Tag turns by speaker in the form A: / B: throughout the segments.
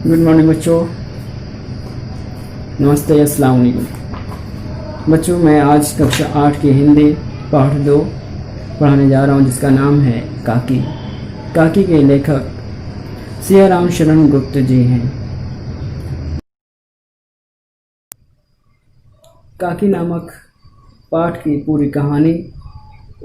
A: Good morning बच्चों। नमस्ते, अस्सलाम वालेकुम। बच्चों, मैं आज कक्षा 8 की हिंदी पाठ 2 पढ़ाने जा रहा हूँ, जिसका नाम है काकी। काकी के लेखक सियाराम शरण गुप्त जी हैं। काकी नामक पाठ की पूरी कहानी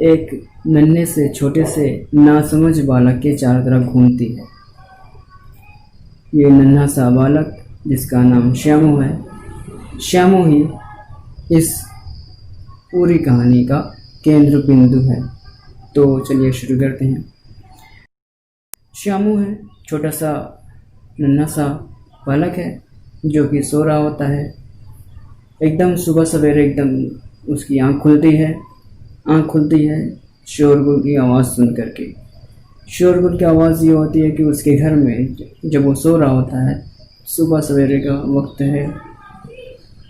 A: एक नन्हे से छोटे से नासमझ बालक के चारों तरफ घूमती है। ये नन्हा सा बालक, जिसका नाम श्यामू है, श्यामू ही इस पूरी कहानी का केंद्र बिंदु है। तो चलिए शुरू करते हैं। श्यामू है छोटा सा नन्हा सा बालक है, जो कि सो रहा होता है। एकदम सुबह सवेरे एकदम उसकी आँख खुलती है शोरगुल की आवाज़ सुन करके। शोरगुल की आवाज़ ये होती है कि उसके घर में जब वो सो रहा होता है, सुबह सवेरे का वक्त है,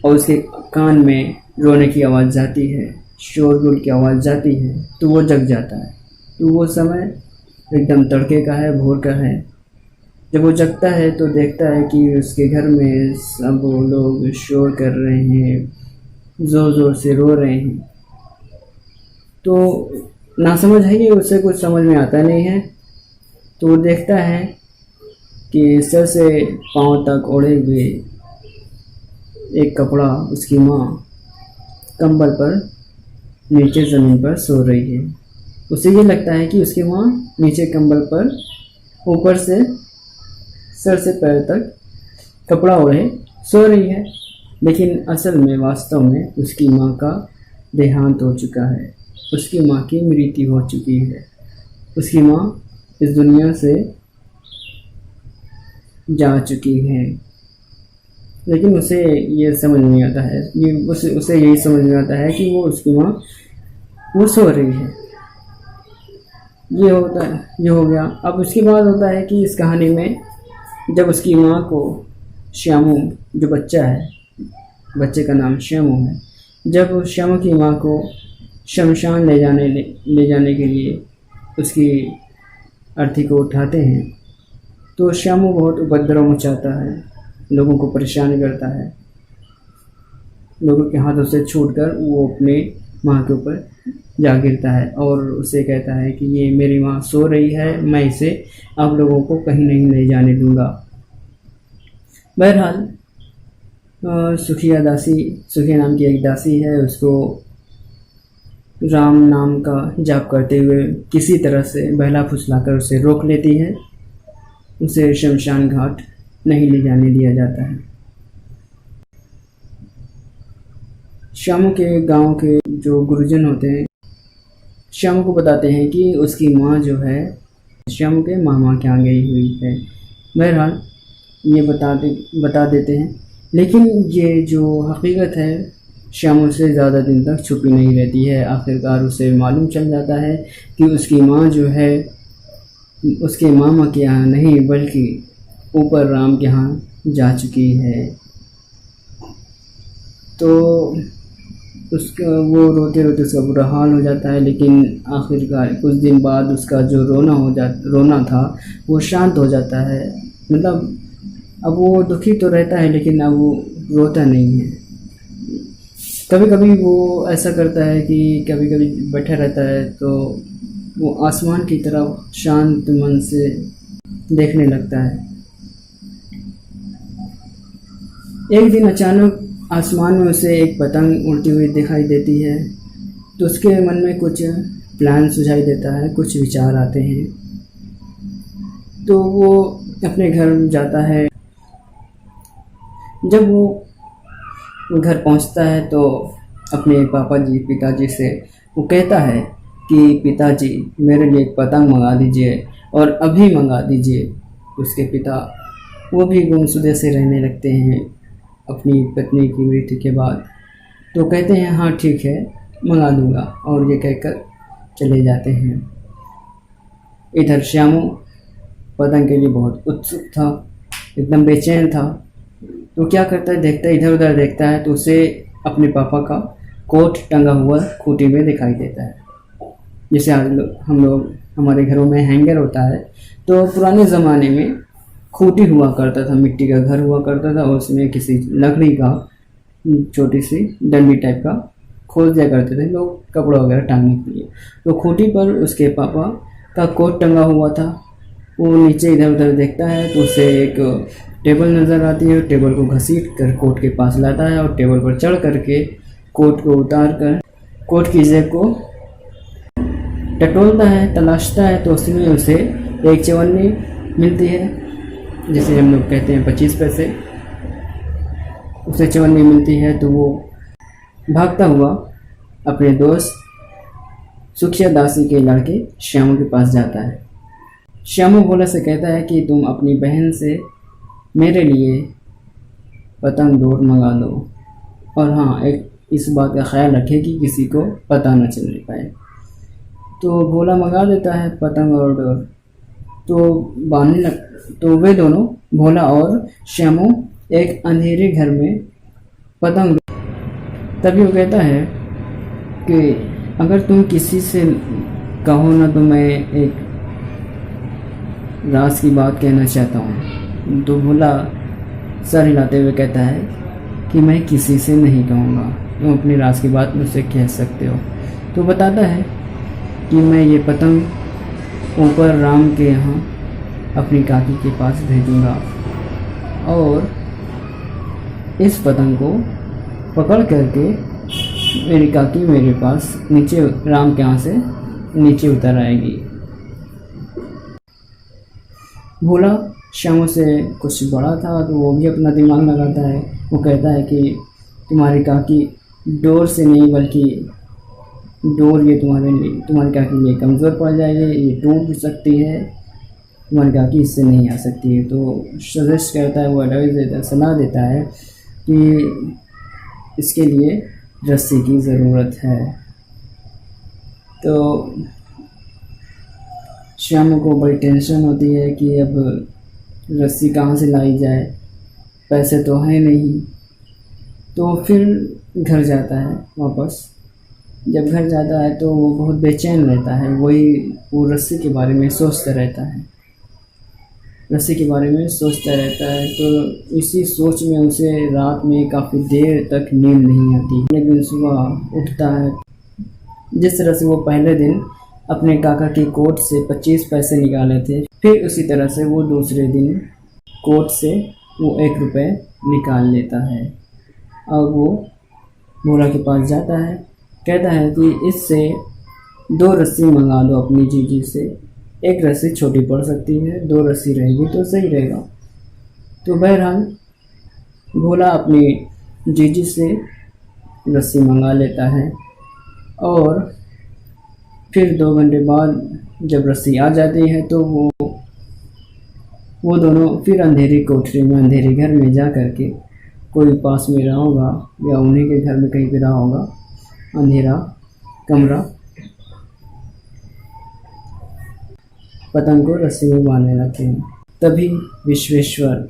A: और उसके कान में रोने की आवाज़ जाती है, शोरगुल की आवाज़ जाती है, तो वो जग जाता है। तो वो समय एकदम तड़के का है, भोर का है। जब वो जगता है तो देखता है कि उसके घर में सब लोग शोर कर रहे हैं, ज़ोर ज़ोर से रो रहे हैं। तो नासमझ है ये, उसे कुछ समझ में आता नहीं है। तो वो देखता है कि सर से पांव तक ओढ़े हुए एक कपड़ा उसकी माँ कंबल पर नीचे ज़मीन पर सो रही है। उसे ये लगता है कि उसकी माँ नीचे कंबल पर ऊपर से सर से पैर तक कपड़ा ओढ़े सो रही है, लेकिन असल में वास्तव में उसकी माँ का देहांत हो चुका है। उसकी माँ की मृत्यु हो चुकी है। उसकी माँ इस दुनिया से जा चुकी है, लेकिन उसे ये समझ नहीं आता है। उसे यही समझ में आता है कि वो उसकी माँ वो सो रही है। ये हो गया। अब उसके बाद होता है कि इस कहानी में जब उसकी माँ को श्यामू, जो बच्चा है, बच्चे का नाम श्यामू है, जब श्यामू की माँ को शमशान ले जाने के लिए उसकी अर्थी को उठाते हैं, तो श्यामू बहुत उपद्रव मचाता है, लोगों को परेशान करता है। लोगों के हाथों से छूटकर वो अपने माँ के ऊपर जा गिरता है और उसे कहता है कि ये मेरी माँ सो रही है, मैं इसे आप लोगों को कहीं नहीं ले जाने दूंगा। बहरहाल सुखिया नाम की एक दासी है, उसको राम नाम का जाप करते हुए किसी तरह से बहला फुसलाकर उसे रोक लेती है। उसे शमशान घाट नहीं ले जाने दिया जाता है। श्यामू के गांव के जो गुरुजन होते हैं, श्यामू को बताते हैं कि उसकी माँ जो है श्यामू के मामा के यहाँ गई हुई है। बहरहाल ये बता देते हैं, लेकिन ये जो हकीकत है श्यामू से ज़्यादा दिन तक छुपी नहीं रहती है। आखिरकार उसे मालूम चल जाता है कि उसकी माँ जो है उसके मामा के यहाँ नहीं, बल्कि ऊपर राम के यहाँ जा चुकी है। तो वो रोते रोते उसका बुरा हाल हो जाता है, लेकिन आखिरकार कुछ दिन बाद उसका जो रोना था वो शांत हो जाता है। मतलब अब वो दुखी तो रहता है, लेकिन अब वो रोता नहीं है। कभी कभी वो ऐसा करता है कि कभी कभी बैठा रहता है तो वो आसमान की तरफ शांत मन से देखने लगता है। एक दिन अचानक आसमान में उसे एक पतंग उड़ती हुई दिखाई देती है, तो उसके मन में कुछ प्लान सुझाई देता है, कुछ विचार आते हैं। तो वो अपने घर जाता है। जब वो घर पहुंचता है तो अपने पिताजी से वो कहता है कि पिताजी मेरे लिए एक पतंग मंगा दीजिए, और अभी मंगा दीजिए। उसके पिता वो भी गुमसुदे से रहने लगते हैं अपनी पत्नी की मृत्यु के बाद। तो कहते हैं हाँ ठीक है, मंगा दूंगा, और ये कहकर चले जाते हैं। इधर श्यामू पतंग के लिए बहुत उत्सुक था, एकदम बेचैन था। तो क्या करता है, देखता है इधर उधर देखता है, तो उसे अपने पापा का कोट टंगा हुआ खूंटी में दिखाई देता है। जैसे हम लोग हमारे घरों में हैंगर होता है, तो पुराने ज़माने में खूंटी हुआ करता था, मिट्टी का घर हुआ करता था और उसमें किसी लकड़ी का छोटी सी डंडी टाइप का खोल दिया करते थे लोग कपड़ा वगैरह टांगने के लिए। तो खूंटी पर उसके पापा का कोट टंगा हुआ था। वो नीचे इधर उधर देखता है तो उसे एक टेबल नज़र आती है। टेबल को घसीट कर कोट के पास लाता है और टेबल पर चढ़ करके कोट को उतार कर कोट की जेब को टटोलता है, तलाशता है। तो उसमें उसे एक चवन्नी मिलती है, जिसे हम लोग कहते हैं 25 पैसे। उसे चवन्नी मिलती है तो वो भागता हुआ अपने दोस्त सुखिया दासी के लड़के श्यामू के पास जाता है। श्यामू भोला से कहता है कि तुम अपनी बहन से मेरे लिए पतंग डोर मंगा दो, और हाँ, एक इस बात का ख्याल रखे कि किसी को पता न चलने पाए। तो भोला मंगा देता है पतंग और डोर। तो बांधने लग तो वे दोनों, भोला और श्यामू, एक अंधेरे घर में पतंग। तभी वो कहता है कि अगर तुम किसी से कहो ना तो मैं एक राज की बात कहना चाहता हूँ। तो भोला सर हिलाते हुए कहता है कि मैं किसी से नहीं कहूँगा, तुम अपनी राज की बात मुझसे कह सकते हो। तो बताता है कि मैं ये पतंग ऊपर राम के यहाँ अपनी काकी के पास भेजूँगा, और इस पतंग को पकड़ करके मेरी काकी मेरे पास नीचे राम के यहाँ से नीचे उतर आएगी। भोला श्यामू से कुछ बड़ा था तो वो भी अपना दिमाग लगाता है। वो कहता है कि तुम्हारी काकी डोर से नहीं बल्कि डोर ये तुम्हारी काकी लिए कमज़ोर पड़ जाएगी, ये टूट भी सकती है, तुम्हारी काकी इससे नहीं आ सकती है। तो सजेस्ट करता है, वो एडवाइस देता है, सलाह देता है कि इसके लिए रस्सी की ज़रूरत है। तो श्यामू को बड़ी टेंशन होती है कि अब रस्सी कहाँ से लाई जाए, पैसे तो हैं नहीं। तो फिर घर जाता है वापस। जब घर जाता है तो वो बहुत बेचैन रहता है, वो रस्सी के बारे में सोचता रहता है, रस्सी के बारे में सोचता रहता है। तो इसी सोच में उसे रात में काफ़ी देर तक नींद नहीं आती। एक दिन सुबह उठता है, जिस तरह से वो पहले दिन अपने काका के कोट से 25 पैसे निकाले थे, फिर उसी तरह से वो दूसरे दिन कोट से वो 1 रुपये निकाल लेता है। और वो भोला के पास जाता है, कहता है कि इससे 2 रस्सी मंगा दो अपनी जीजी से। एक रस्सी छोटी पड़ सकती है, 2 रस्सी रहेगी तो सही रहेगा। तो बहरहाल भोला अपनी जीजी से रस्सी मंगा लेता है, और फिर 2 घंटे बाद जब रस्सी आ जाती है तो वो दोनों फिर अंधेरी कोठरी में, अंधेरे घर में जा कर के, कोई पास में रहा होगा या उन्हीं के घर में कहीं पे रहा होगा, अंधेरा कमरा, पतंग को रस्सी में बांधने लगते हैं। तभी विश्वेश्वर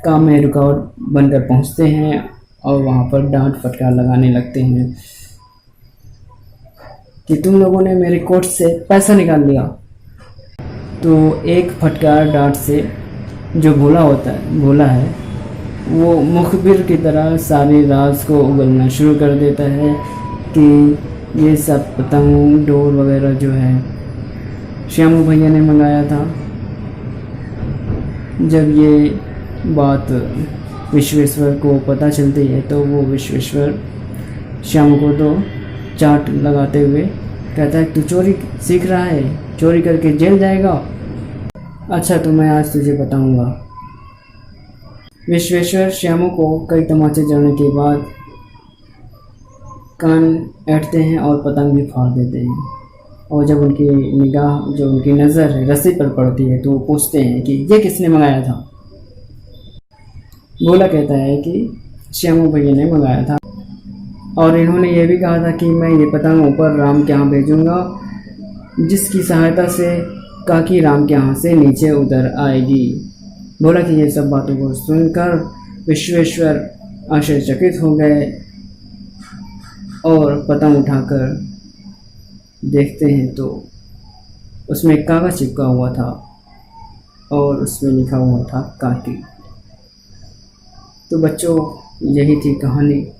A: काम में रुकावट बनकर पहुंचते हैं और वहां पर डांट फटकार लगाने लगते हैं कि तुम लोगों ने मेरे कोट से पैसा निकाल लिया। तो एक फटकार डांट से जो भोला है वो मुखबिर की तरह सारे राज को उगलना शुरू कर देता है कि ये सब पतंग डोर वगैरह जो है श्यामू भैया ने मंगाया था। जब ये बात विश्वेश्वर को पता चलती है तो वो विश्वेश्वर श्यामू को तो चाट लगाते हुए कहता है, तू चोरी सीख रहा है, चोरी करके जेल जाएगा। अच्छा तो मैं आज तुझे बताऊंगा। विश्वेश्वर श्यामू को कई तमाचे जड़ने के बाद कान ऐंठते हैं और पतंग भी फाड़ देते हैं। और जब उनकी निगाह, जो उनकी नज़र है रस्सी पर पड़ती है तो वो पूछते हैं कि ये किसने मंगाया था। भोला कहता है कि श्यामू भैया ने मंगाया था, और इन्होंने ये भी कहा था कि मैं ये पतंग ऊपर राम के यहाँ भेजूँगा, जिसकी सहायता से काकी राम के यहाँ से नीचे उतर आएगी। भोला की ये सब बातों को सुनकर विश्वेश्वर आश्चर्यचकित हो गए और पतंग उठाकर देखते हैं तो उसमें एक कागज चिपका हुआ था। और उसमें लिखा हुआ था काकी। तो बच्चों, यही थी कहानी।